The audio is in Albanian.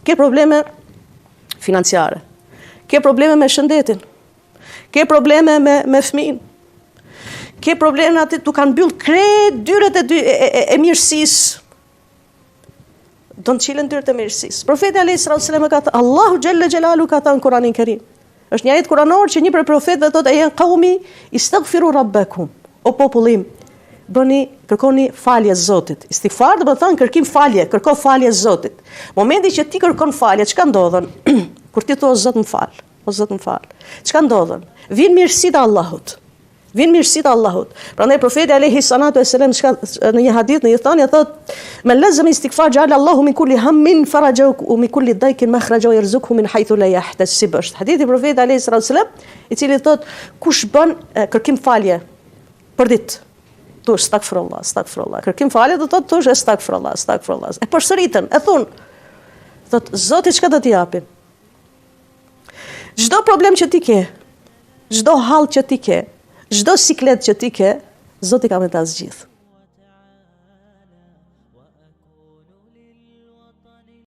Ke probleme financiare, ke probleme me shëndetin, ke probleme me fëmijën, ke probleme aty tu kanë mbyll krejt dyret e mirësisë. Do të qilen dyert e mirësisë. Profeti alayhis salam ka thënë, Allahu xhalla xhelalu ka thënë në Kur'anin Kerim. Është një ajet kuranor që një prej profetëve thotë e janë qaumi istaghfiru rabbakum. O popullim, kërkoni falje Zotit. Istighfar do të thonë kërkim falje, kërko falje Zotit. Momenti që ti kërkon falje, çka ndodhen? Kur ti thua Zot më fal, o Zot më fal. Çka ndodhen? Vin mirësitë e Allahut. Vin mirësitë e Allahut. Prandaj profeti alayhi salatu wasalam në një hadith në një thënie thotë: "Men lazama istighfar ja'ala Allahu min kulli hammin faraja wa min kulli daykin makhraja wa yarzuqhu min haythu la yahtasib." Hadithi i profetit alayhi salatu wasalam, i cili thotë kush bën kërkim falje për ditë, thosh astaghfirullah, astaghfirullah. Kërkim falje do thotë thosh astaghfirullah, astaghfirullah. E përsëritën, e thon. Thotë Zoti çka do t'i japin? Çdo problem që ti ke, çdo hall që ti ke, çdo siklet që ti ke, Zoti ka me ta zgjidh.